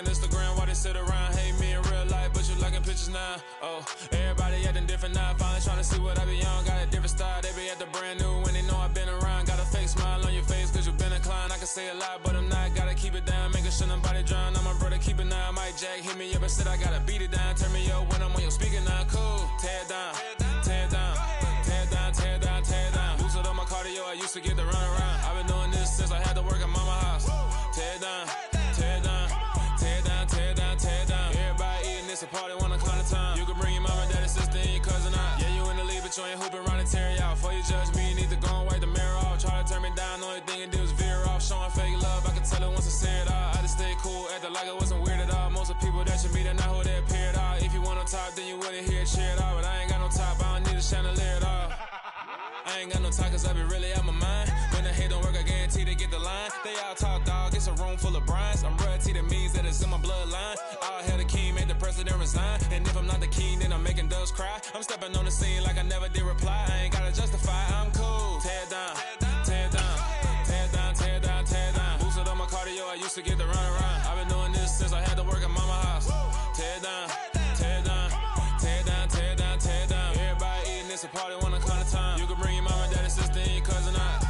liking Instagram while they sit around. Hate me in real life, but you liking pictures now. Oh, everybody acting different now. Finally trying to see what I be on. Got a different style, they be at the brand new when they know I've been around. Got a fake smile on your face cause you been inclined. I can say a lot, but I'm not. Gotta keep it down, making sure nobody drown. I'm my brother, keep it now. Mike Jack hit me up and said I gotta beat it down. Turn me up when I'm on your speaker now. Cool, tear it down, tear it down, tear it down, tear it down, tear it down. Boosted up my cardio, I used to get the run around. I've been doing this since I had to work at mama house. Tear it down, tear it down, tear it down, tear it down, tear it down. Everybody eating this a party, one o'clock of time. You can bring your mama, daddy, sister, and your cousin out. Yeah, you in the league, but you ain't hooping around and tear you out. Before you judge me, you need to go and wipe the mirror off. Try to turn me down, only thing it do is veer off. Showing fake love, I can tell it once I say it all. I just stay cool, acting like it wasn't weird at all. Most of the people that you meet are not who they appear at all. If you want on top, then you wouldn't hear it cheer at all. But I ain't got no top, I don't need a chandelier at all. I ain't got no talk cause I be really out my mind. When the hate don't work, I guarantee they get the line. They all talk dog, it's a room full of brinds. I'm royalty, that means that it's in my bloodline. All hell the king, made the president resign. And if I'm not the king, then I'm making doves cry. I'm stepping on the scene like I never did reply. I ain't gotta justify, I'm cool. Tear it down, tear it down, tear it down, tear it down, tear it down. Boosted up my cardio, I used to get the run around. I've been doing this since I had to work at mama house. Tear it down, tear it down, tear it down, tear it down, tear it down. Everybody eating this a party, one o'clock of time. You can bring your mama, daddy, sister, and your cousin out.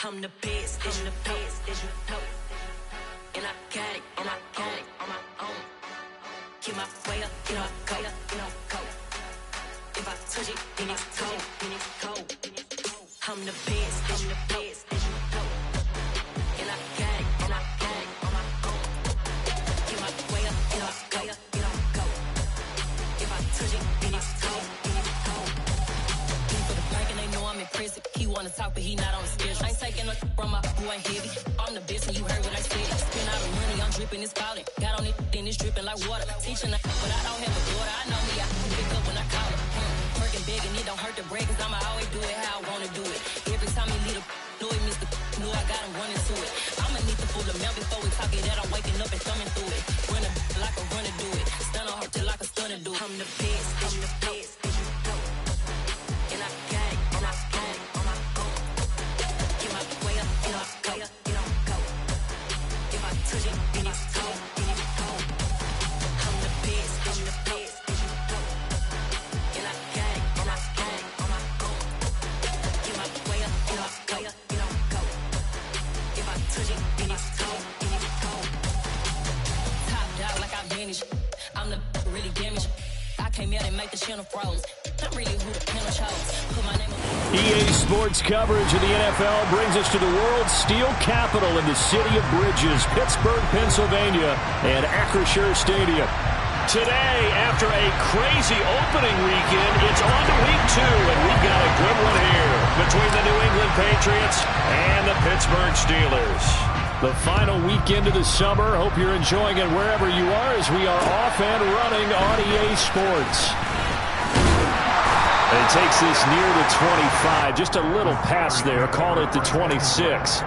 I'm the best, I'm the best, as you know. And I got it, and I got it on my own. Get my way up, you know, go, you know, go. If I touch it, then it's cold, then it's cold. I'm the best, as you know. And I got it, and I got it on my own. Get my way up, you know, go, you know, go. If I touch it, then it's cold, then it's cold. He for the break and they know I'm in prison. He wanna talk, but he not on the schedule. I ain't taking no from my boy heavy. I'm the best and you heard what I said. Spend all the money, I'm dripping, it's falling. Got on it, then it's dripping like water. Teaching her, but I don't have a daughter. I know me, I can pick up when I call her. Working big and it don't hurt the break, cause I'ma always do it how I wanna do it. Every time he lead a know it, Mr. Know I got him running to it. I'ma need the full amount before we talk it that I'm waking up and thumbing through it. Running like a runner do it. Stun on her till like a stunner do it. I'm the best, I'm the best, as you know. And I got it, and I got it on my own. Get my way up, you know, go, you know, go. If I touch it, then it's cold, then it's cold. I'm the best, as you know. And I got it, and I got it on my own. Get my way up, you know, go, you know, go. If I touch it, then it's cold, then it's cold. Top dog like I vanished. I'm the really damaged. I came out and make the channel froze. I'm really who the panel chose. Put my name on EA Sports coverage of the NFL brings us to the world's steel capital in the city of bridges, Pittsburgh, Pennsylvania, and Acrisure Stadium. Today, after a crazy opening weekend, it's on to week 2, and we've got a good one here between the New England Patriots and the Pittsburgh Steelers. The final weekend of the summer. Hope you're enjoying it wherever you are as we are off and running on EA Sports. And it takes this near the 25, just a little past there, call it the 26.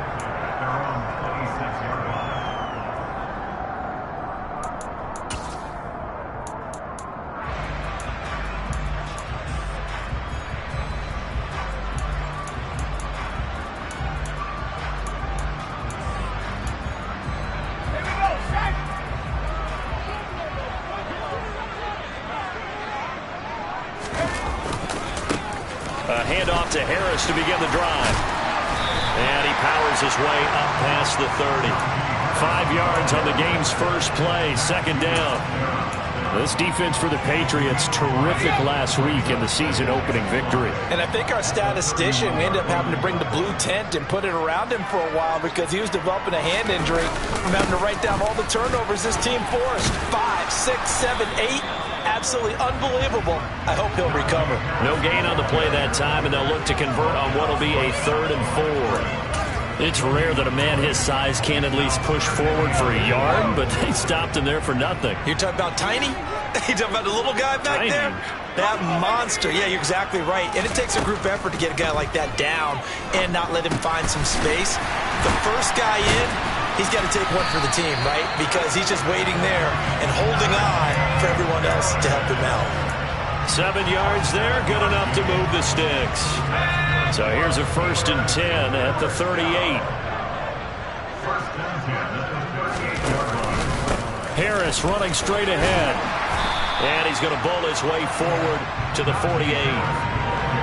Handoff to Harris to begin the drive. And he powers his way up past the 30. 5 yards on the game's first play, second down. This defense for the Patriots, terrific last week in the season-opening victory. And I think our statistician, we ended up having to bring the blue tent and put it around him for a while because he was developing a hand injury from having to write down all the turnovers this team forced. 5, 6, 7, 8. Absolutely unbelievable. I hope he'll recover. No gain on the play that time, and they'll look to convert on what will be a 3rd and 4. It's rare that a man his size can't at least push forward for a yard, but they stopped him there for nothing. You're talking about Tiny? You're talking about the little guy back there? That monster. Yeah, you're exactly right. And it takes a group effort to get a guy like that down and not let him find some space. The first guy in, he's got to take one for the team, right? Because he's just waiting there and holding on for everyone else to help him out. 7 yards there, good enough to move the sticks. So here's a 1st and 10 at the 38. Harris running straight ahead. And he's going to bowl his way forward to the 48.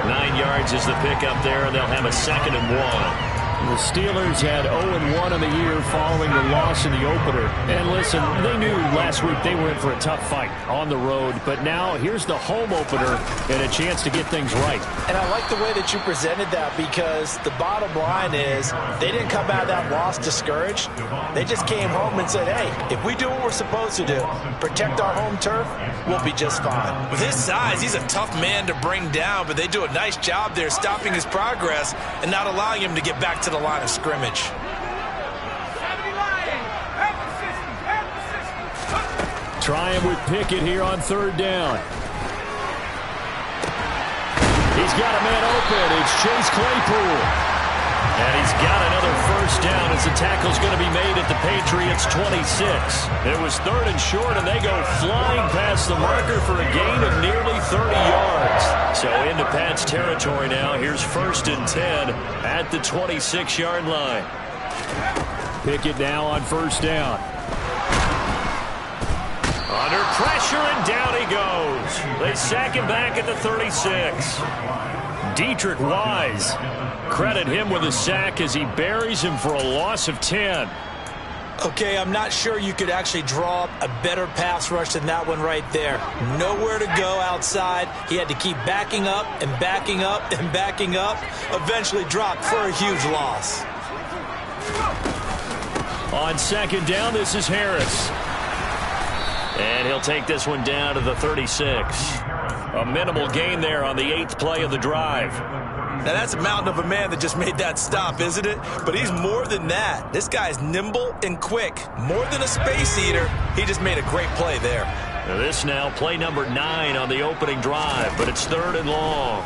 9 yards is the pickup there, and they'll have a 2nd and 1. The Steelers had 0-1 in the year following the loss in the opener. And listen, they knew last week they were in for a tough fight on the road. But now here's the home opener and a chance to get things right. And I like the way that you presented that because the bottom line is they didn't come out of that loss discouraged. They just came home and said, hey, if we do what we're supposed to do, protect our home turf, we'll be just fine. With his size, he's a tough man to bring down, but they do a nice job there stopping his progress and not allowing him to get back to the line of scrimmage. Trying with Pickett here on 3rd down. He's got a man open. It's Chase Claypool. And he's got another 1st down as the tackle's going to be made at the Patriots' 26. It was 3rd and short, and they go flying past the marker for a gain of nearly 30 yards. So into Pat's territory now. Here's 1st and 10 at the 26-yard line. Pickett now on 1st down. Under pressure, and down he goes. They sack him back at the 36. Dietrich Wise. Credit him with a sack as he buries him for a loss of 10. Okay, I'm not sure you could actually draw up a better pass rush than that one right there. Nowhere to go outside. He had to keep backing up and backing up and backing up. Eventually dropped for a huge loss. On 2nd down, this is Harris. And he'll take this one down to the 36. A minimal gain there on the 8th play of the drive. Now, that's a mountain of a man that just made that stop, isn't it? But he's more than that. This guy's nimble and quick. More than a space eater. He just made a great play there. Now this now play number 9 on the opening drive, but it's 3rd and long.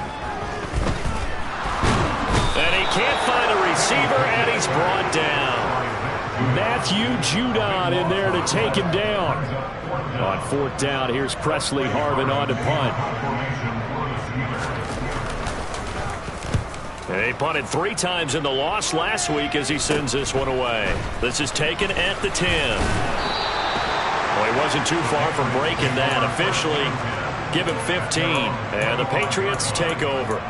And he can't find a receiver, and he's brought down. Matthew Judon in there to take him down. On 4th down, here's Presley Harvin on to punt. They punted 3 times in the loss last week as he sends this one away. This is taken at the 10. Well, he wasn't too far from breaking that. Officially, give him 15. And the Patriots take over.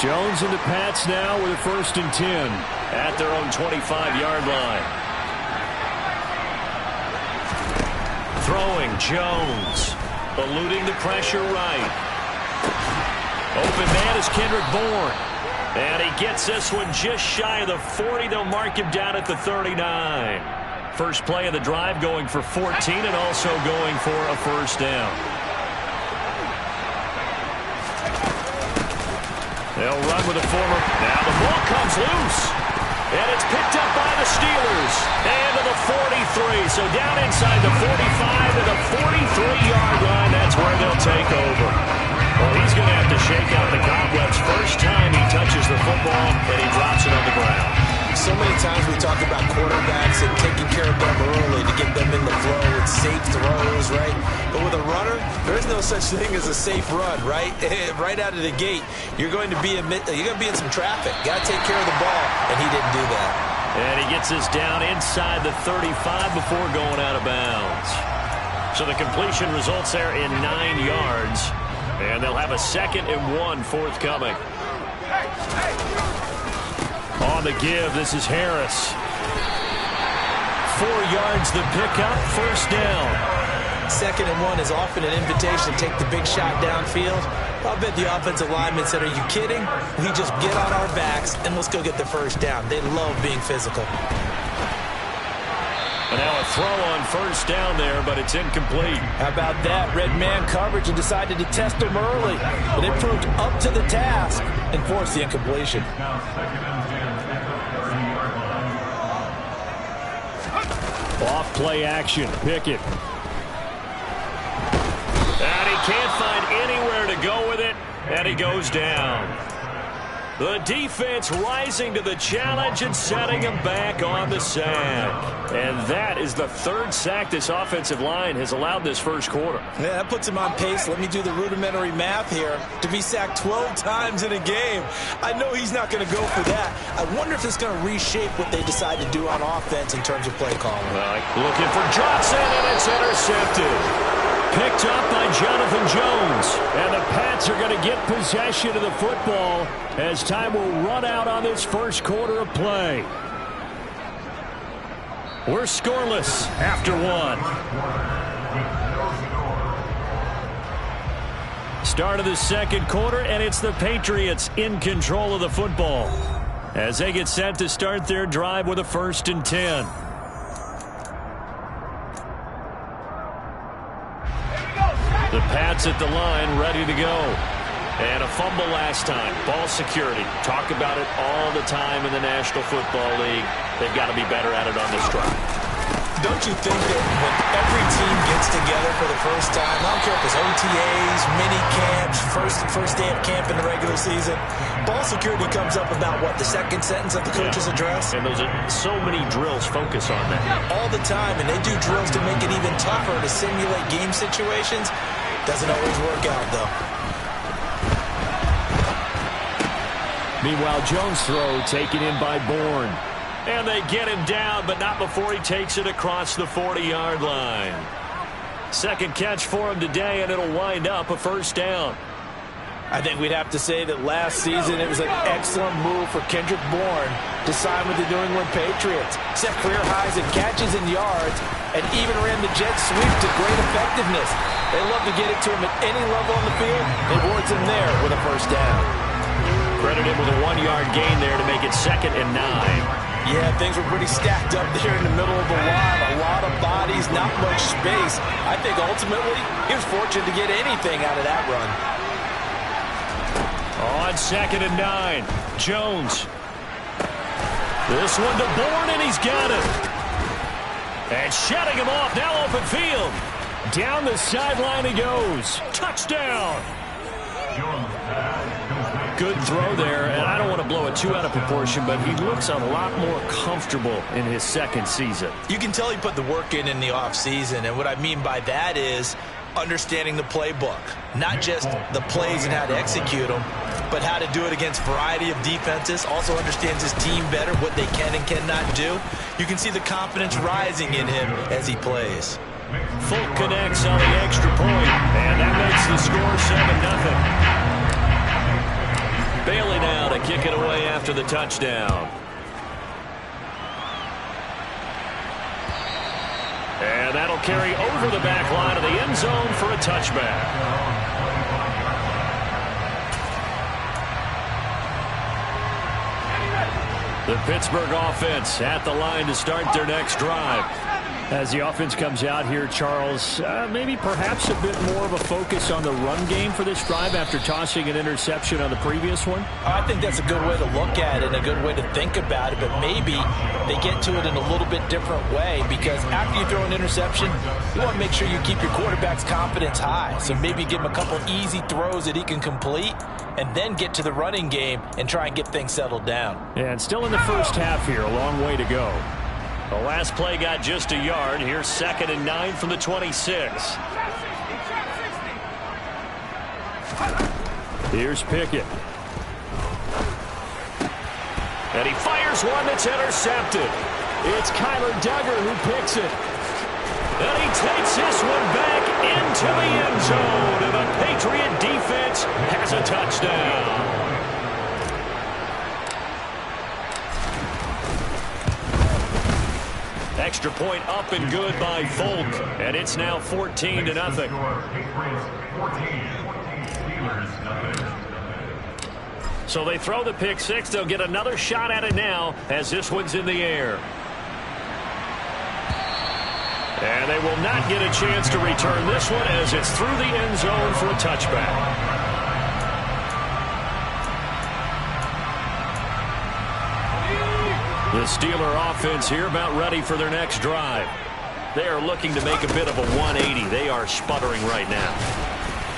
Jones into Pats now with a 1st and 10 at their own 25-yard line. Throwing Jones, eluding the pressure right. Open man is Kendrick Bourne. And he gets this one just shy of the 40. They'll mark him down at the 39. First play of the drive going for 14 and also going for a 1st down. They'll run with a former. Now the ball comes loose. And it's picked up by the Steelers. And to the 43. So down inside the 45 to the 43-yard line. That's where they'll take over. Well, he's going to have to shake out the cobwebs first time he touches the football, and he drops it on the ground. So many times we talk about quarterbacks and taking care of them early to get them in the flow with safe throws, right? But with a runner, there is no such thing as a safe run, right? Right out of the gate, you're going to be in some traffic. Got to take care of the ball, and he didn't do that. And he gets us down inside the 35 before going out of bounds. So the completion results there in 9 yards. And they'll have a 2nd and 1 forthcoming. On the give, this is Harris. 4 yards the pickup, first down. 2nd and 1 is often an invitation to take the big shot downfield. I'll bet the offensive lineman said, are you kidding? We just get on our backs and let's go get the first down. They love being physical. And now a throw on first down there, but it's incomplete. How about that? Red man coverage and decided to test them early. But they proved up to the task and forced the incompletion. Off play action, Pickett. And he can't find anywhere to go with it, and he goes down. The defense rising to the challenge and setting him back on the sack. And that is the 3rd sack this offensive line has allowed this first quarter. Yeah, that puts him on pace. Let me do the rudimentary math here. To be sacked 12 times in a game. I know he's not going to go for that. I wonder if it's going to reshape what they decide to do on offense in terms of play calling. Looking for Johnson, and it's intercepted. Picked up by Jonathan Jones. And the Pats are going to get possession of the football as time will run out on this first quarter of play. We're scoreless after 1. Start of the second quarter, and it's the Patriots in control of the football as they get set to start their drive with a 1st and 10. The Pats at the line, ready to go. And a fumble last time. Ball security. Talk about it all the time in the National Football League. They've got to be better at it on this drive. Don't you think that when every team gets together for the first time, I don't care if it's OTAs, mini camps, first day of camp in the regular season, ball security comes up about, what, the 2nd sentence of the coach's address? And those are so many drills focus on that. All the time, and they do drills to make it even tougher to simulate game situations. Doesn't always work out, though. Meanwhile, Jones' throw taken in by Bourne. And they get him down, but not before he takes it across the 40-yard line. 2nd catch for him today, and it'll wind up a first down. I think we'd have to say that last season it was an excellent move for Kendrick Bourne to sign with the New England Patriots. Set career highs in catches and yards, and even ran the jet sweep to great effectiveness. They love to get it to him at any level on the field. They rewards him there with a first down. Credit him with a 1-yard gain there to make it 2nd and 9. Yeah, things were pretty stacked up there in the middle of the line. A lot of bodies, not much space. I think ultimately he was fortunate to get anything out of that run. On 2nd and 9, Jones. This one to Bourne, and he's got it. And shutting him off, now open field. Down the sideline he goes. Touchdown. Good throw there, and I don't want to blow it too out of proportion, but he looks a lot more comfortable in his 2nd season. You can tell he put the work in the offseason, and what I mean by that is understanding the playbook. Not just the plays and how to execute them, but how to do it against a variety of defenses. Also understands his team better, what they can and cannot do. You can see the confidence rising in him as he plays. Folk connects on the extra point, and that makes the score 7-0. Bailey now to kick it away after the touchdown. And that'll carry over the back line of the end zone for a touchback. The Pittsburgh offense at the line to start their next drive. As the offense comes out here, Charles, maybe perhaps a bit more of a focus on the run game for this drive after tossing an interception on the previous one? I think that's a good way to look at it and a good way to think about it, but maybe they get to it in a little bit different way because after you throw an interception, you want to make sure you keep your quarterback's confidence high. So maybe give him a couple easy throws that he can complete and then get to the running game and try and get things settled down. And still in the first half here, a long way to go. The last play got just a yard. Here's 2nd and 9 from the 26. Here's Pickett. And he fires one that's intercepted. It's Kyler Duggar who picks it. And he takes this one back into the end zone. And the Patriot defense has a touchdown. Extra point up and good by Folk. And it's now 14-0. So they throw the pick six. They'll get another shot at it now as this one's in the air. And they will not get a chance to return this one as it's through the end zone for a touchback. The Steeler offense here about ready for their next drive. They are looking to make a bit of a 180. They are sputtering right now.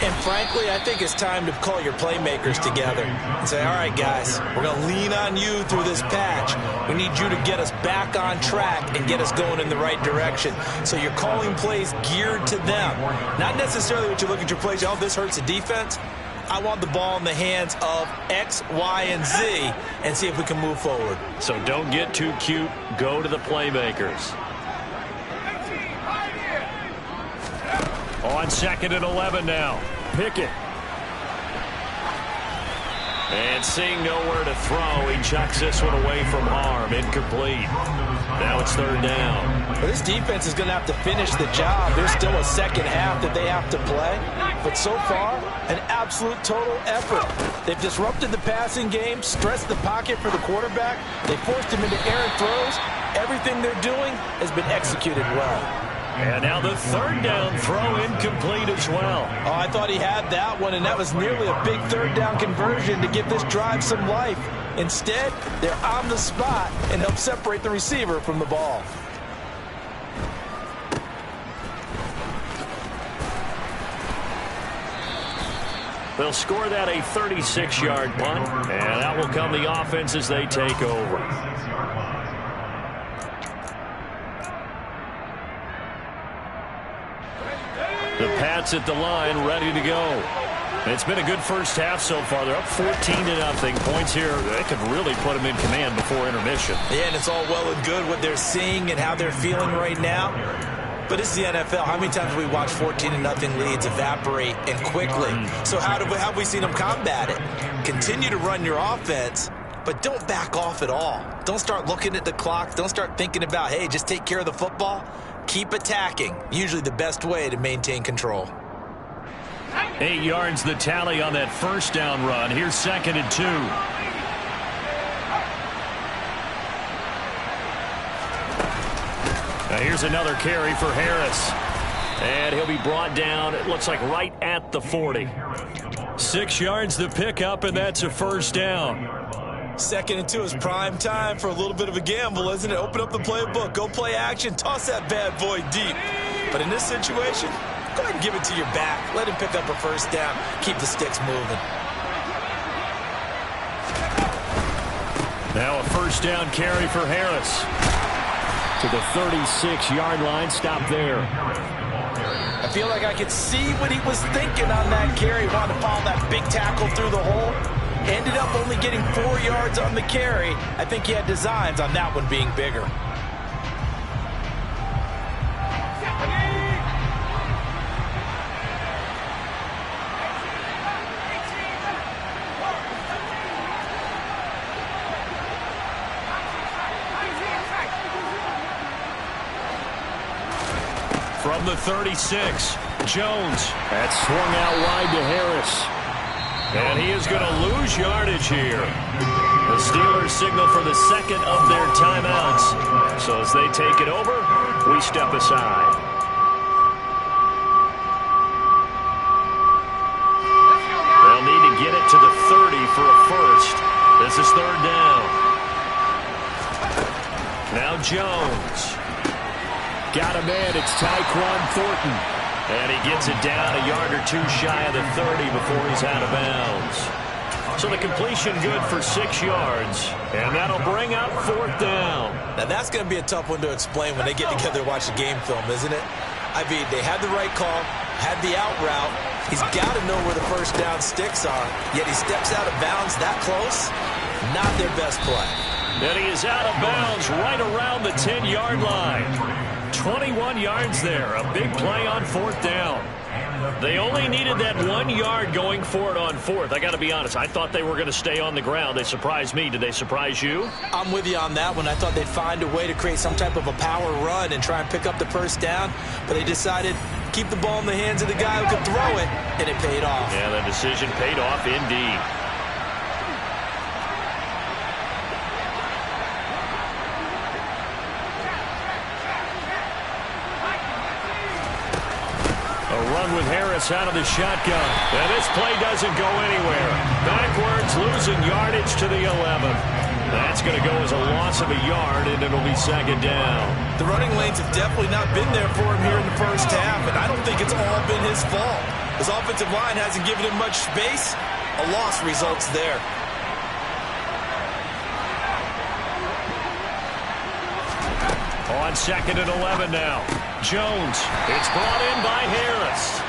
And frankly, I think it's time to call your playmakers together and say, all right, guys, we're going to lean on you through this patch. We need you to get us back on track and get us going in the right direction. So you're calling plays geared to them. Not necessarily what you look at your plays, oh, this hurts the defense. I want the ball in the hands of X, Y, and Z and see if we can move forward. So don't get too cute. Go to the playmakers. On 2nd and 11 now. Pickett. And seeing nowhere to throw, he chucks this one away from harm. Incomplete. Now it's 3rd down. Well, this defense is going to have to finish the job. There's still a second half that they have to play. But so far, an absolute total effort. They've disrupted the passing game, stressed the pocket for the quarterback. They forced him into errant throws. Everything they're doing has been executed well. And now the 3rd down throw incomplete as well. Oh, I thought he had that one, and that was nearly a big 3rd down conversion to give this drive some life. Instead, they're on the spot and help separate the receiver from the ball. They'll score that a 36-yard punt, and that will come the offense as they take over. The Pats at the line, ready to go. It's been a good first half so far. They're up 14-0. Points here, they could really put them in command before intermission. Yeah, and it's all well and good what they're seeing and how they're feeling right now. But it's the NFL. How many times have we watched 14-0 leads evaporate and quickly? So how have we seen them combat it? Continue to run your offense, but don't back off at all. Don't start looking at the clock. Don't start thinking about, hey, just take care of the football. Keep attacking. Usually the best way to maintain control. 8 yards the tally on that 1st down run. Here's 2nd and 2. Now here's another carry for Harris. And he'll be brought down, it looks like right at the 40. 6 yards the pickup, and that's a 1st down. 2nd and 2 is prime time for a little bit of a gamble, isn't it? Open up the playbook, go play action, toss that bad boy deep. But in this situation, go ahead and give it to your back. Let him pick up a 1st down. Keep the sticks moving. Now a 1st down carry for Harris. To the 36-yard line, stop there. I feel like I could see what he was thinking on that carry. Wanted to follow that big tackle through the hole. Ended up only getting 4 yards on the carry. I think he had designs on that one being bigger. From the 36, Jones. That's swung out wide to Harris. And he is going to lose yardage here. The Steelers signal for the 2nd of their timeouts. So as they take it over, we step aside. They'll need to get it to the 30 for a 1st. This is 3rd down. Now Jones. Got a man. It's Tyquan Thornton. And he gets it down a yard or 2 shy of the 30 before he's out of bounds. So the completion good for 6 yards. And that'll bring up 4th down. Now that's going to be a tough one to explain when they get together to watch the game film, isn't it? I mean, they had the right call, had the out route. He's got to know where the 1st down sticks are. Yet he steps out of bounds that close. Not their best play. And he is out of bounds right around the 10-yard line. 21 yards there. A big play on 4th down. They only needed that 1 yard going for it on 4th. I got to be honest, I thought they were going to stay on the ground. They surprised me. Did they surprise you? I'm with you on that one. I thought they'd find a way to create some type of a power run and try and pick up the first down, but they decided keep the ball in the hands of the guy who could throw it, and it paid off. Yeah, that decision paid off indeed. With Harris out of the shotgun. And this play doesn't go anywhere. Backwards, losing yardage to the 11. That's going to go as a loss of a yard, and it'll be 2nd down. The running lanes have definitely not been there for him here in the first half, and I don't think it's all been his fault. His offensive line hasn't given him much space. A loss results there. On 2nd and 11 now. Jones. It's brought in by Harris.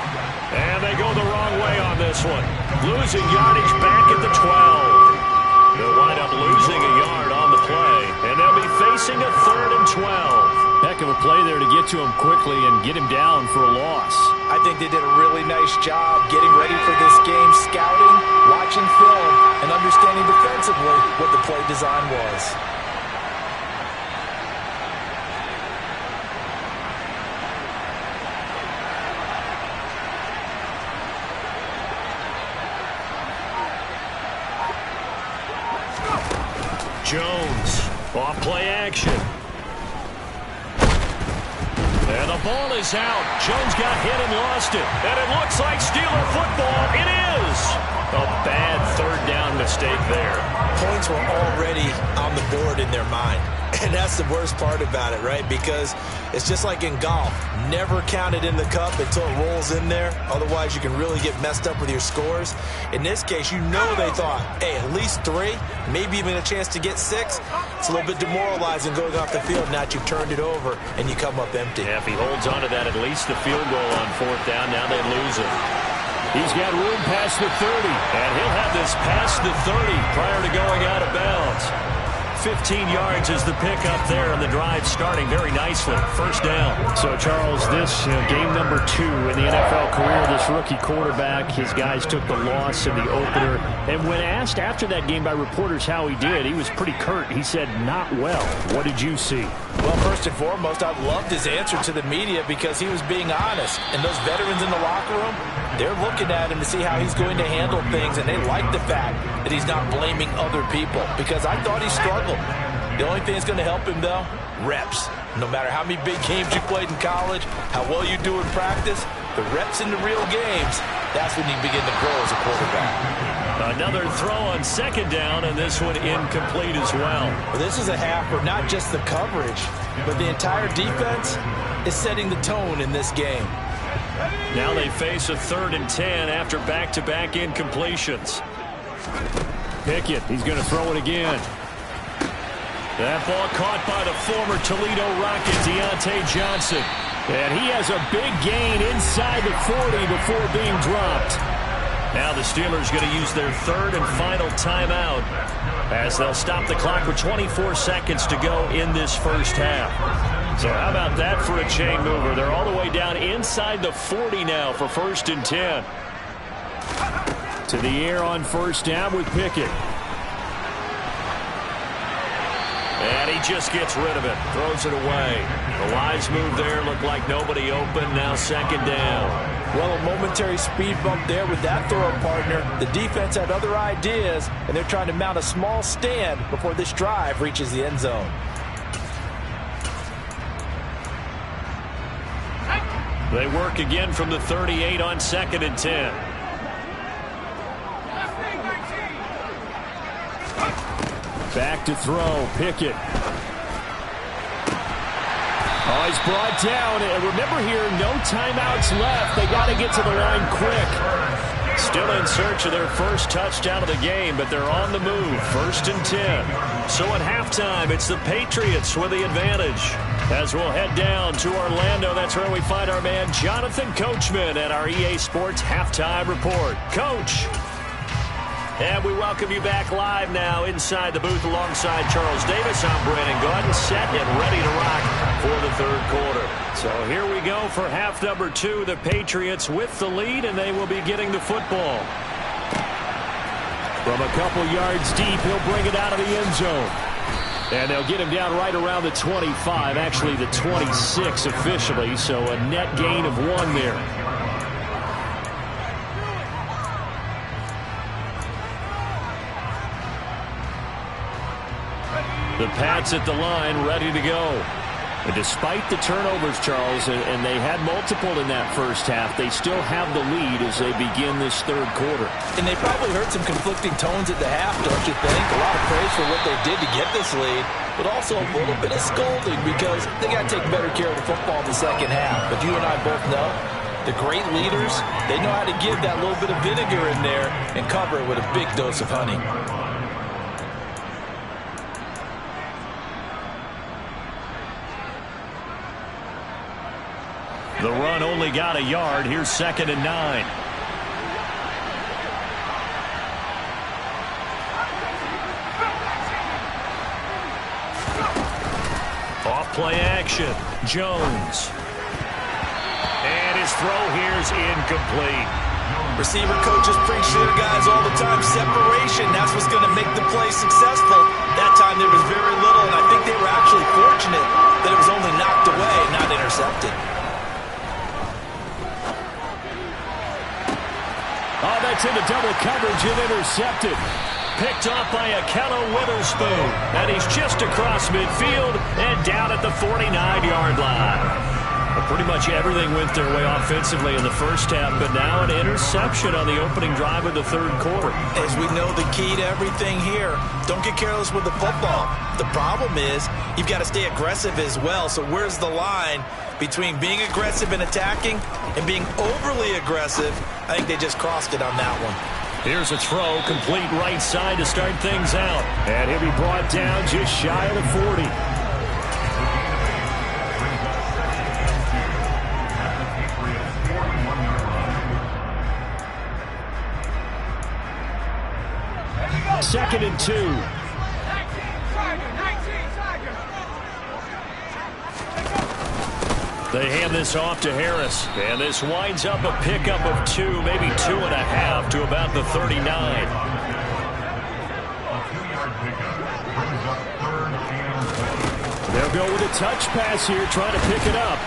And they go the wrong way on this one. Losing yardage back at the 12. They'll wind up losing a yard on the play. And they'll be facing a 3rd and 12. Heck of a play there to get to him quickly and get him down for a loss. I think they did a really nice job getting ready for this game, scouting, watching film, and understanding defensively what the play design was. Jones, off play action. And the ball is out. Jones got hit and lost it. And it looks like Steeler football. It is. A bad 3rd down mistake there. Points were already on the board in their mind. And that's the worst part about it, right? Because it's just like in golf. Never count it in the cup until it rolls in there. Otherwise, you can really get messed up with your scores. In this case, you know they thought, hey, at least 3, maybe even a chance to get 6. It's a little bit demoralizing going off the field. Now that you've turned it over and you come up empty. Yeah, if he holds on to that, at least the field goal on 4th down. Now they lose it. He's got room past the 30, and he'll have this past the 30 prior to going out of bounds. 15 yards is the pickup there, and the drive starting very nicely. 1st down. So, Charles, this game number 2 in the NFL career, this rookie quarterback, his guys took the loss in the opener. And when asked after that game by reporters how he did, he was pretty curt. He said, not well. What did you see? Well, first and foremost, I loved his answer to the media because he was being honest. And those veterans in the locker room, they're looking at him to see how he's going to handle things, and they like the fact that he's not blaming other people because I thought he struggled. The only thing that's going to help him, though, reps. No matter how many big games you played in college, how well you do in practice, the reps in the real games, that's when you begin to grow as a quarterback. Another throw on 2nd down, and this one incomplete as well. Well, this is a half where not just the coverage, but the entire defense is setting the tone in this game. Now they face a 3rd and 10 after back-to-back incompletions. Pickett, he's going to throw it again. That ball caught by the former Toledo Rocket, Deontay Johnson. And he has a big gain inside the 40 before being dropped. Now the Steelers going to use their 3rd and final timeout as they'll stop the clock with 24 seconds to go in this first half. So how about that for a chain mover? They're all the way down inside the 40 now for 1st and 10. To the air on 1st down with Pickett. And he just gets rid of it, throws it away. The wise move there, looked like nobody open, now 2nd down. Well, a momentary speed bump there with that throw partner. The defense had other ideas, and they're trying to mount a small stand before this drive reaches the end zone. They work again from the 38 on 2nd and 10. Back to throw, Pickett. Oh, he's brought down. And remember here, no timeouts left. They got to get to the line quick. Still in search of their first touchdown of the game, but they're on the move. 1st and 10. So at halftime, it's the Patriots with the advantage. As we'll head down to Orlando, that's where we find our man Jonathan Coachman at our EA Sports Halftime Report. Coach. And we welcome you back live now inside the booth alongside Charles Davis. I'm Brandon Gaudin, set and ready to rock for the third quarter. So here we go for half number 2. The Patriots with the lead, and they will be getting the football. From a couple yards deep, he'll bring it out of the end zone. And they'll get him down right around the 25, actually the 26 officially, so a net gain of 1 there. The Pats at the line, ready to go. And despite the turnovers, Charles, and they had multiple in that first half, they still have the lead as they begin this third quarter. And they probably heard some conflicting tones at the half, don't you think? A lot of praise for what they did to get this lead, but also a little bit of scolding because they got to take better care of the football in the second half. But you and I both know the great leaders, they know how to give that little bit of vinegar in there and cover it with a big dose of honey. The run only got a yard. Here's 2nd and 9. Off play action. Jones. And his throw here's incomplete. Receiver coaches preach to their guys all the time. Separation, that's what's going to make the play successful. That time there was very little, and I think they were actually fortunate that it was only knocked away, not intercepted. Oh, that's into double coverage and intercepted. Picked off by Akello Witherspoon. And he's just across midfield and down at the 49-yard line. Pretty much everything went their way offensively in the first half, but now an interception on the opening drive of the third quarter. As we know, the key to everything here, don't get careless with the football. The problem is you've got to stay aggressive as well. So where's the line between being aggressive and attacking and being overly aggressive? I think they just crossed it on that one. Here's a throw, complete right side to start things out. And he'll be brought down just shy of the 40. Second and 2. They hand this off to Harris. And this winds up a pickup of 2, maybe 2.5 to about the 39. They'll go with a touch pass here, trying to pick it up.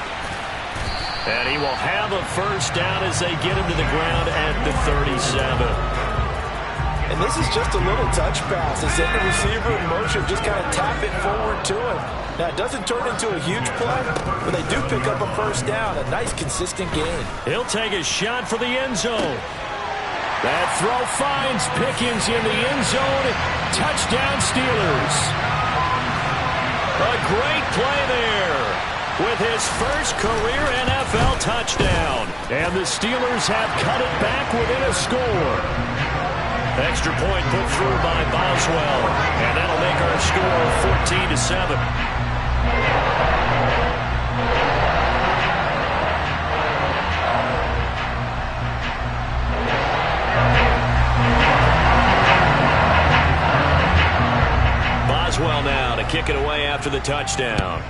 And he will have a first down as they get him to the ground at the 37. And this is just a little touch pass. They send the receiver in motion, just kind of tap it forward to him. Now, it doesn't turn into a huge play, but they do pick up a first down. A nice, consistent gain. He'll take a shot for the end zone. That throw finds Pickens in the end zone. Touchdown, Steelers. A great play there with his first career NFL touchdown. And the Steelers have cut it back within a score. Extra point put through by Boswell, and that'll make our score 14-7. Boswell now to kick it away after the touchdown.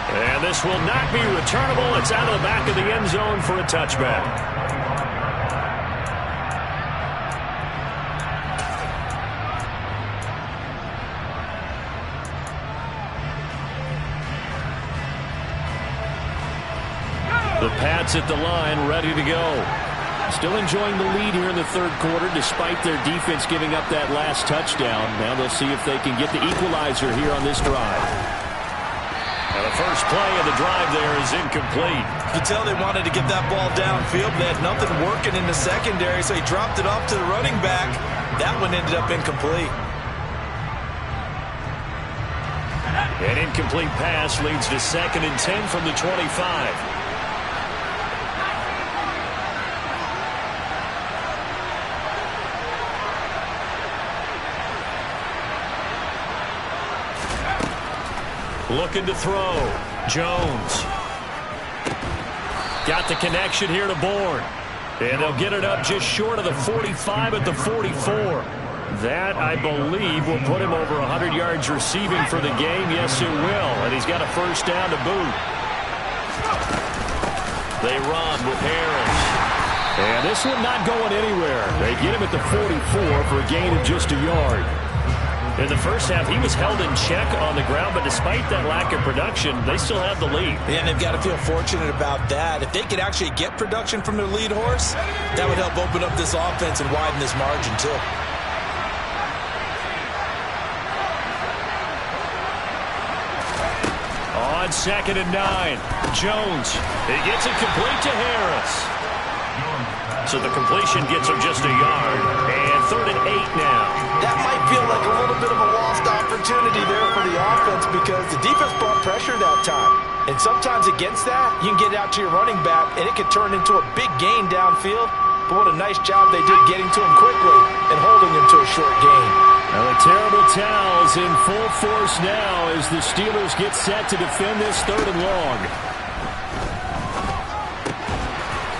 And this will not be returnable. It's out of the back of the end zone for a touchback. The Pats at the line, ready to go. Still enjoying the lead here in the third quarter, despite their defense giving up that last touchdown. Now they'll see if they can get the equalizer here on this drive. And the first play of the drive there is incomplete. You could tell they wanted to get that ball downfield. They had nothing working in the secondary, so he dropped it off to the running back. That one ended up incomplete. An incomplete pass leads to 2nd and 10 from the 25. Looking to throw. Jones. Got the connection here to Bourne. And they'll get it up just short of the 45 at the 44. That, I believe, will put him over 100 yards receiving for the game. Yes, it will. And he's got a first down to boot. They run with Harris. And this one not going anywhere. They get him at the 44 for a gain of just a yard. In the first half, he was held in check on the ground, but despite that lack of production, they still have the lead. And they've got to feel fortunate about that. If they could actually get production from their lead horse, that would help open up this offense and widen this margin, too. On 2nd and 9, Jones. He gets it complete to Harris. So the completion gets him just a yard. And 3rd and 8 now. That might feel like a little bit of a lost opportunity there for the offense because the defense brought pressure that time. And sometimes against that, you can get out to your running back, and it can turn into a big gain downfield. But what a nice job they did getting to him quickly and holding him to a short gain. Now the terrible towels in full force now as the Steelers get set to defend this 3rd and long.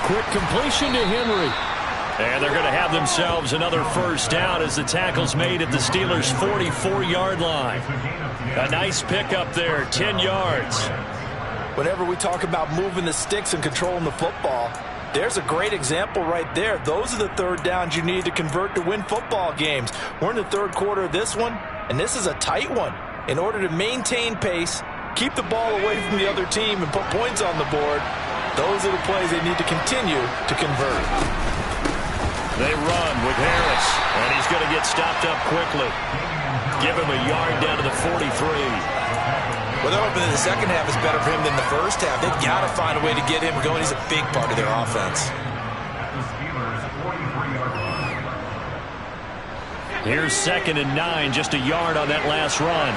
Quick completion to Henry. And they're going to have themselves another first down as the tackle's made at the Steelers' 44-yard line. A nice pickup there, 10 yards. Whenever we talk about moving the sticks and controlling the football, there's a great example right there. Those are the 3rd downs you need to convert to win football games. We're in the 3rd quarter of this one, and this is a tight one. In order to maintain pace, keep the ball away from the other team, and put points on the board, those are the plays they need to continue to convert. They run with Harris, and he's going to get stopped up quickly. Give him a yard down to the 43. Well, they're hoping that the second half is better for him than the first half. They've got to find a way to get him going. He's a big part of their offense. Here's 2nd and 9, just a yard on that last run.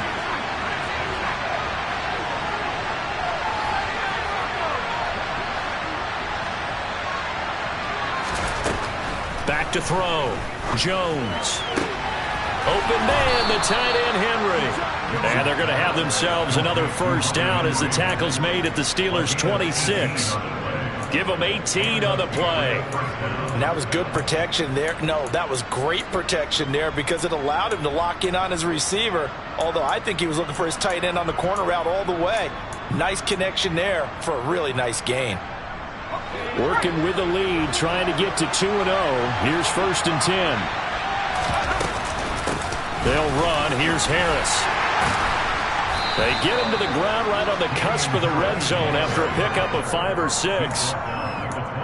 Back to throw. Jones. Open man, the tight end Henry. And they're going to have themselves another first down as the tackle's made at the Steelers' 26. Give them 18 on the play. And that was good protection there. No, that was great protection there because it allowed him to lock in on his receiver. Although I think he was looking for his tight end on the corner route all the way. Nice connection there for a really nice gain. Working with the lead, trying to get to 2-0. Here's 1st and 10. They'll run. Here's Harris. They get him to the ground right on the cusp of the red zone after a pickup of 5 or 6.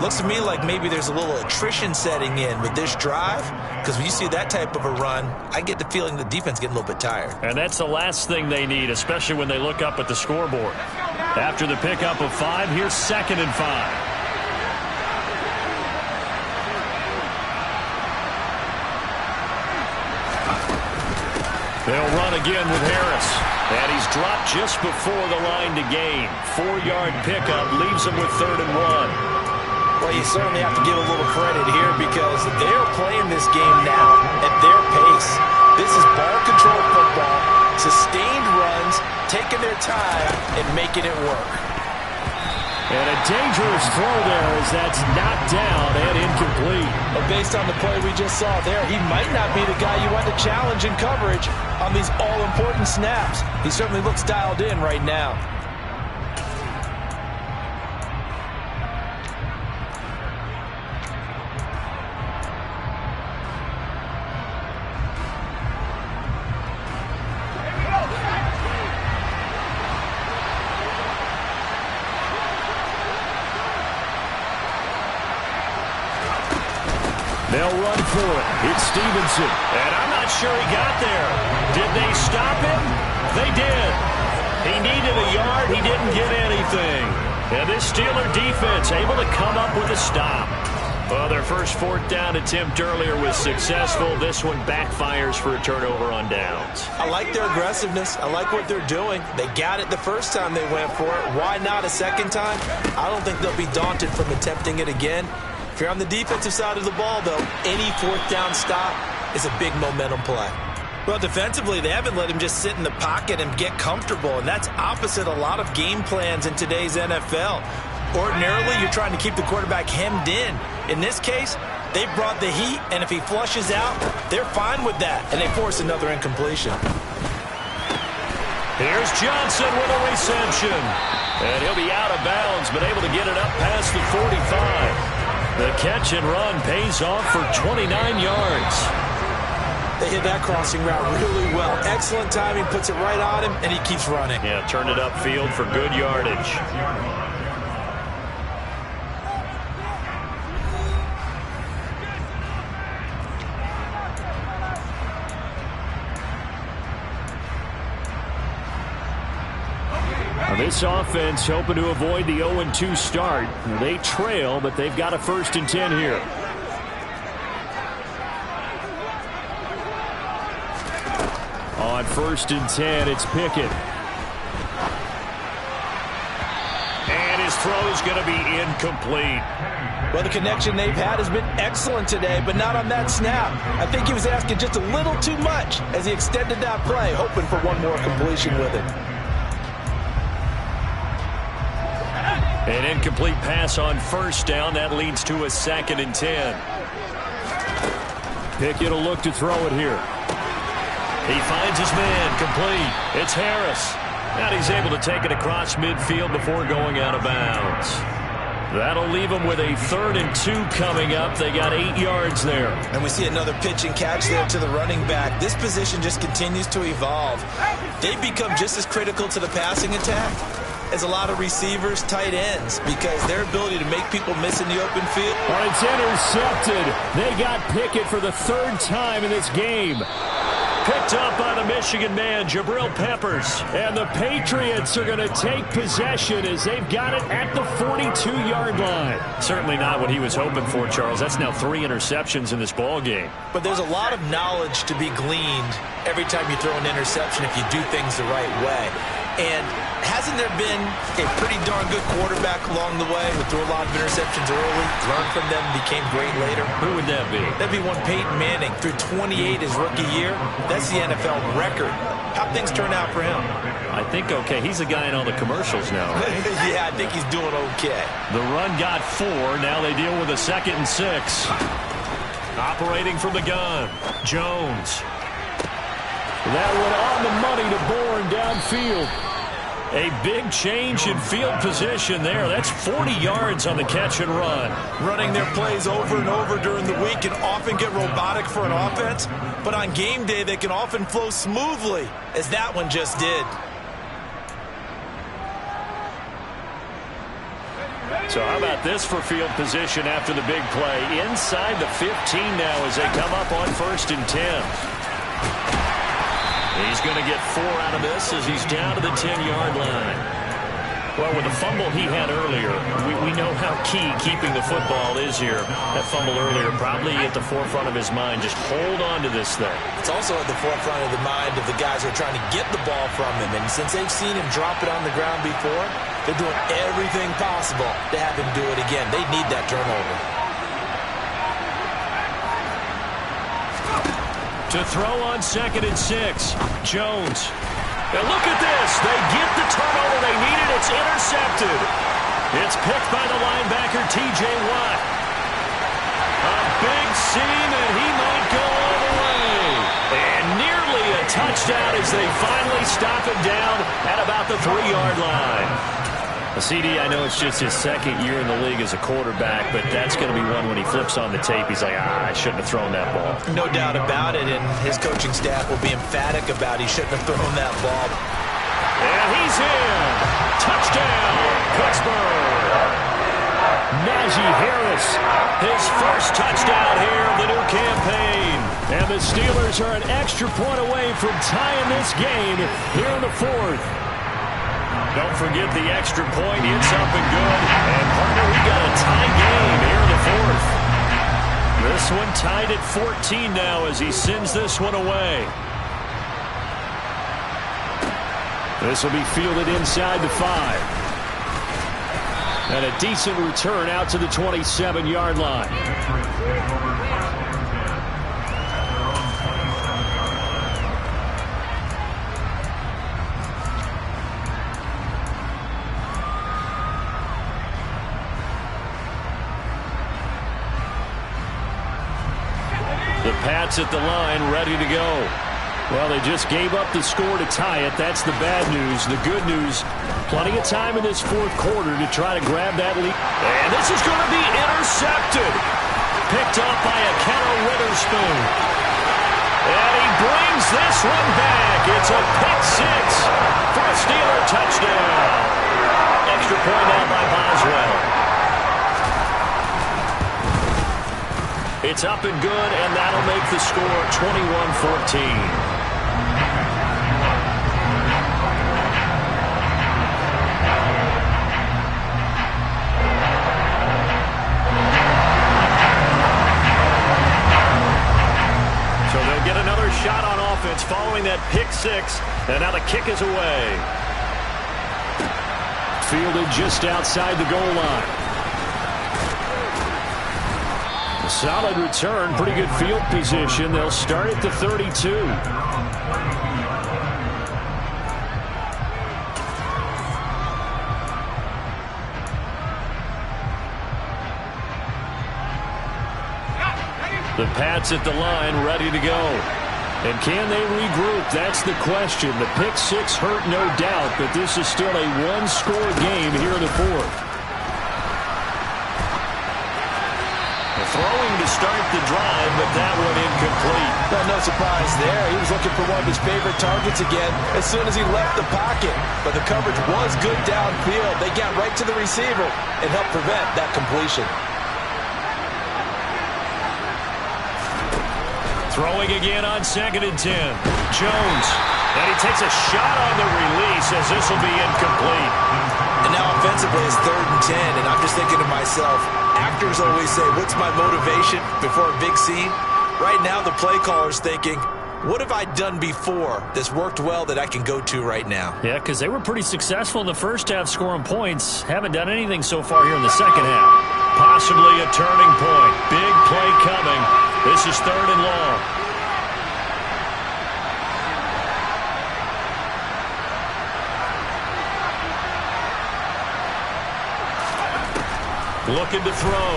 Looks to me like maybe there's a little attrition setting in with this drive because when you see that type of a run, I get the feeling the defense getting a little bit tired. And that's the last thing they need, especially when they look up at the scoreboard. After the pickup of 5, here's 2nd and 5. They'll run again with Harris. And he's dropped just before the line to gain. 4-yard pickup leaves him with 3rd and 1. Well, you certainly have to give a little credit here because they're playing this game now at their pace. This is ball control football, sustained runs, taking their time and making it work. And a dangerous throw there as that's knocked down and incomplete. But based on the play we just saw there, he might not be the guy you want to challenge in coverage on these all-important snaps. He certainly looks dialed in right now. They'll run for it. It's Stevenson. And I'm not sure he got there. Did they stop him? They did. He needed a yard. He didn't get anything. And this Steeler defense able to come up with a stop. Well, their first 4th down attempt earlier was successful. This one backfires for a turnover on downs. I like their aggressiveness. I like what they're doing. They got it the first time they went for it. Why not a second time? I don't think they'll be daunted from attempting it again. If you're on the defensive side of the ball, though, any 4th down stop is a big momentum play. Well, defensively, they haven't let him just sit in the pocket and get comfortable, and that's opposite a lot of game plans in today's NFL. Ordinarily, you're trying to keep the quarterback hemmed in. In this case, they brought the heat, and if he flushes out, they're fine with that, and they force another incompletion. Here's Johnson with a reception. And he'll be out of bounds, but able to get it up past the 45. The catch and run pays off for 29 yards. They hit that crossing route really well. Excellent timing, puts it right on him, and he keeps running. Yeah, turned it upfield for good yardage. This offense hoping to avoid the 0-2 start. They trail, but they've got a 1st and 10 here. On 1st and 10, it's Pickett. And his throw is going to be incomplete. Well, the connection they've had has been excellent today, but not on that snap. I think he was asking just a little too much as he extended that play, hoping for one more completion with it. An incomplete pass on 1st down. That leads to a 2nd and 10. Pickett will look to throw it here. He finds his man, complete. It's Harris. And he's able to take it across midfield before going out of bounds. That'll leave them with a 3rd and 2 coming up. They got 8 yards there. And we see another pitch and catch there to the running back. This position just continues to evolve. They've become just as critical to the passing attack as a lot of receivers, tight ends, because their ability to make people miss in the open field. Well, it's intercepted. They got Pickett for the 3rd time in this game. Picked up by the Michigan man, Jabril Peppers. And the Patriots are going to take possession as they've got it at the 42-yard line. Certainly not what he was hoping for, Charles. That's now 3 interceptions in this ball game. But there's a lot of knowledge to be gleaned every time you throw an interception if you do things the right way. And hasn't there been a pretty darn good quarterback along the way who threw a lot of interceptions early, learned from them, became great later? Who would that be? That'd be one Peyton Manning. Threw 28 his rookie year. That's the NFL record. How'd things turn out for him? I think okay. He's the guy in all the commercials now, right? Yeah, I think he's doing okay. The run got 4. Now they deal with a 2nd and 6. Operating from the gun, Jones. That one on the money to Bourne downfield. A big change in field position there. That's 40 yards on the catch and run. Running their plays over and over during the week can often get robotic for an offense, but on game day they can often flow smoothly, as that one just did. So how about this for field position after the big play? Inside the 15 now as they come up on 1st and 10. He's going to get 4 out of this as he's down to the 10-yard line. Well, with the fumble he had earlier, we know how key keeping the football is here. That fumble earlier probably at the forefront of his mind. Just hold on to this thing. It's also at the forefront of the mind of the guys who are trying to get the ball from him. And since they've seen him drop it on the ground before, they're doing everything possible to have him do it again. They need that turnover. To throw on 2nd and 6, Jones. Now look at this. They get the turnover they needed. It's intercepted. It's picked by the linebacker, T.J. Watt. A big seam, and he might go all the way. And nearly a touchdown as they finally stop him down at about the 3-yard line. CD, I know it's just his 2nd year in the league as a quarterback, but that's going to be one when he flips on the tape. He's like, I shouldn't have thrown that ball. No doubt about it, and his coaching staff will be emphatic about he shouldn't have thrown that ball. And he's in. Touchdown, Pittsburgh. Najee Harris, his first touchdown here of the new campaign. And the Steelers are an extra point away from tying this game here in the 4th. Don't forget the extra point. It's up and good. And partner, we got a tie game here in the 4th. This one tied at 14 now as he sends this one away. This will be fielded inside the 5. And a decent return out to the 27-yard line. Pats at the line, ready to go. Well, they just gave up the score to tie it. That's the bad news. The good news, plenty of time in this fourth quarter to try to grab that lead. And this is going to be intercepted. Picked up by a Kenner Witherspoon. And he brings this one back. It's a pick six for a Steeler touchdown. Extra point out by Boswell. It's up and good, and that'll make the score 21-14. So they'll get another shot on offense following that pick six, and now the kick is away. Fielded just outside the goal line. A solid return, pretty good field position. They'll start at the 32. The Pats at the line, ready to go. And can they regroup? That's the question. The pick six hurt, no doubt, but this is still a one-score game here in the fourth. Throwing to start the drive, but that one incomplete. Well, no surprise there. He was looking for one of his favorite targets again as soon as he left the pocket. But the coverage was good downfield. They got right to the receiver and helped prevent that completion. Throwing again on 2nd and 10. Jones. And he takes a shot on the release as this will be incomplete. And now offensively it's 3rd and 10, and I'm just thinking to myself, actors always say, what's my motivation before a big scene? Right now the play caller's thinking, what have I done before that's worked well that I can go to right now? Yeah, because they were pretty successful in the first half scoring points. Haven't done anything so far here in the second half. Possibly a turning point. Big play coming. This is 3rd and long. Looking to throw.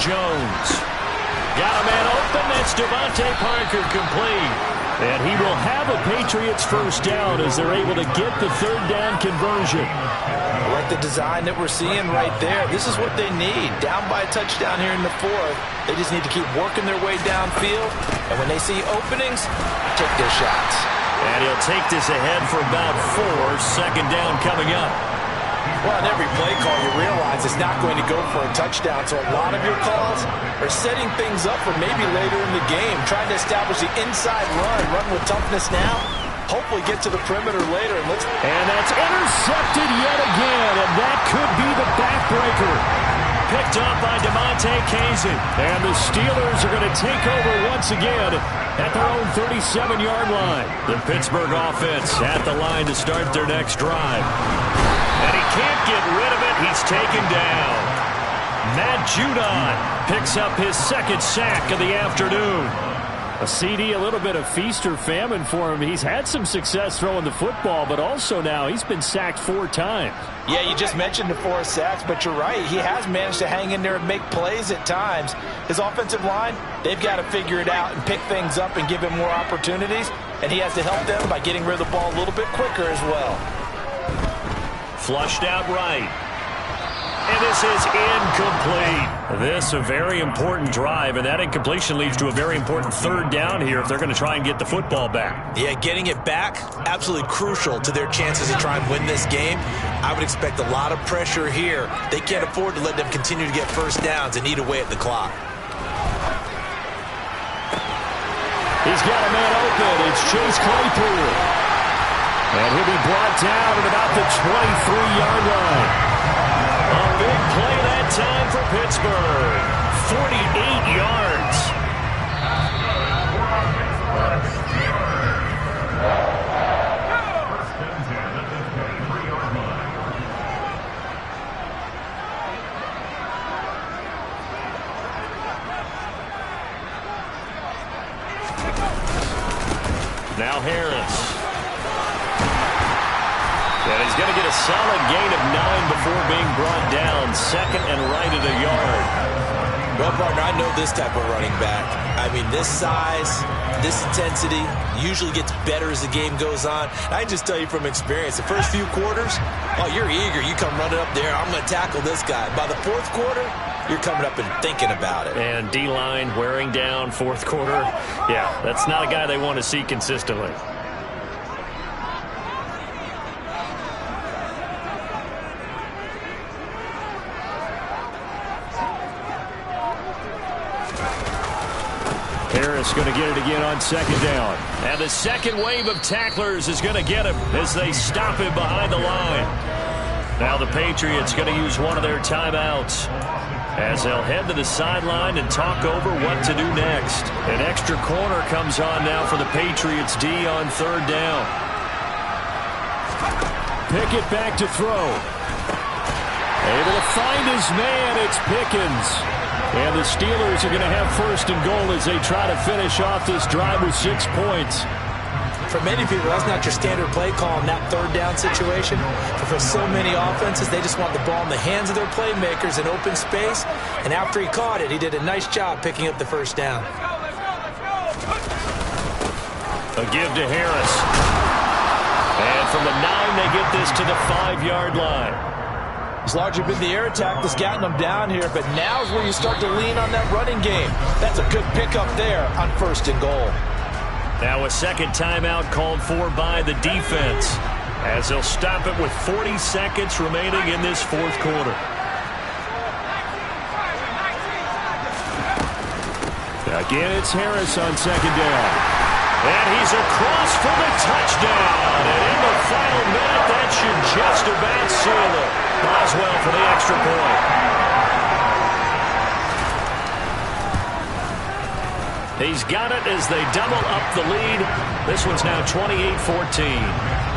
Jones. Got a man open. That's Devontae Parker complete. And he will have a Patriots first down as they're able to get the 3rd down conversion. I like the design that we're seeing right there. This is what they need. Down by a touchdown here in the fourth. They just need to keep working their way downfield. And when they see openings, take their shots. And he'll take this ahead for about 4. 2nd down coming up. Well, in every play call, you realize it's not going to go for a touchdown. So a lot of your calls are setting things up for maybe later in the game, trying to establish the inside run with toughness now, hopefully get to the perimeter later. And that's intercepted yet again, and that could be the backbreaker. Picked up by DeMonte Kazin. And the Steelers are going to take over once again at their own 37-yard line. The Pittsburgh offense at the line to start their next drive. And he can't get rid of it. He's taken down. Matt Judon picks up his 2nd sack of the afternoon. A CD, a little bit of feast or famine for him. He's had some success throwing the football, but also now he's been sacked 4 times. Yeah, you just mentioned the 4 sacks, but you're right. He has managed to hang in there and make plays at times. His offensive line, they've got to figure it out and pick things up and give him more opportunities, and he has to help them by getting rid of the ball a little bit quicker as well. Flushed out right. And this is incomplete. This a very important drive, and that incompletion leads to a very important 3rd down here if they're going to try and get the football back. Yeah, getting it back, absolutely crucial to their chances to try and win this game. I would expect a lot of pressure here. They can't afford to let them continue to get first downs and eat away at the clock. He's got a man open. It's Chase Claypool. And he'll be brought down at about the 23-yard line. A big play that time for Pittsburgh. 48 yards. Now Harris. And he's going to get a solid gain of 9 before being brought down. 2nd and right at a yard. Well, partner, I know this type of running back. I mean, this size, this intensity usually gets better as the game goes on. I can just tell you from experience, the first few quarters, oh, you're eager. You come running up there, I'm going to tackle this guy. By the fourth quarter, you're coming up and thinking about it. And D-line wearing down fourth quarter. Yeah, that's not a guy they want to see consistently. Harris going to get it again on second down. And the second wave of tacklers is going to get him as they stop him behind the line. Now the Patriots going to use one of their timeouts as they'll head to the sideline and talk over what to do next. An extra corner comes on now for the Patriots D on third down. Pickett back to throw. Able to find his man. It's Pickens. And the Steelers are going to have first and goal as they try to finish off this drive with 6 points. For many people, that's not your standard play call in that third down situation. But for so many offenses, they just want the ball in the hands of their playmakers in open space. And after he caught it, he did a nice job picking up the first down. A give to Harris. And from the 9, they get this to the 5-yard line. It's largely been the air attack that's gotten them down here, but now's where you start to lean on that running game. That's a good pickup there on first and goal. Now a second timeout called for by the defense as they'll stop it with 40 seconds remaining in this fourth quarter. Again, it's Harris on second down. And he's across for the touchdown. And in the final minute, that should just about seal it. Boswell for the extra point. He's got it as they double up the lead. This one's now 28-14.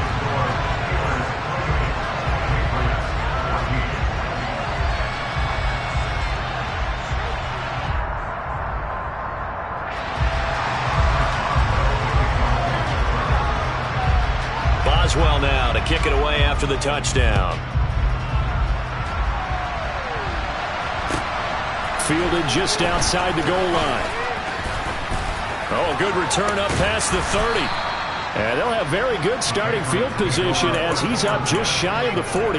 Boswell now to kick it away after the touchdown. Fielded just outside the goal line. Oh, good return up past the 30. And they'll have very good starting field position as he's up just shy of the 40.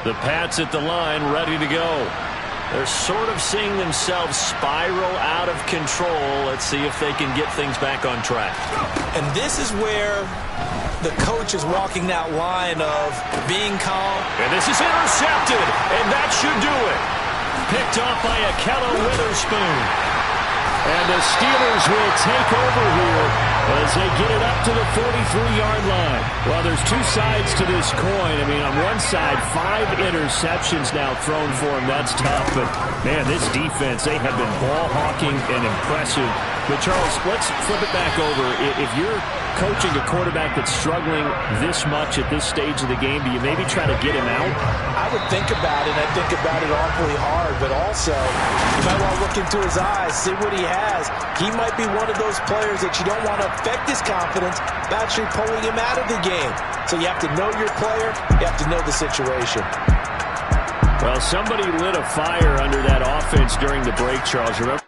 The Pats at the line, ready to go. They're sort of seeing themselves spiral out of control. Let's see if they can get things back on track. And this is where the coach is walking that line of being calm. And this is intercepted, and that should do it. Picked off by Akello Witherspoon. And the Steelers will take over here as they get it up to the 43-yard line. Well, there's two sides to this coin. I mean, on one side, 5 interceptions now thrown for him. That's tough. But, man, this defense, they have been ball hawking and impressive. But, Charles, let's flip it back over. If you're coaching a quarterback that's struggling this much at this stage of the game, do you maybe try to get him out? I would think about it. I think about it awfully hard. But also, you might want to look into his eyes, see what he has. He might be one of those players that you don't want to affect his confidence by actually pulling him out of the game. So you have to know your player. You have to know the situation. Well, somebody lit a fire under that offense during the break, Charles. Remember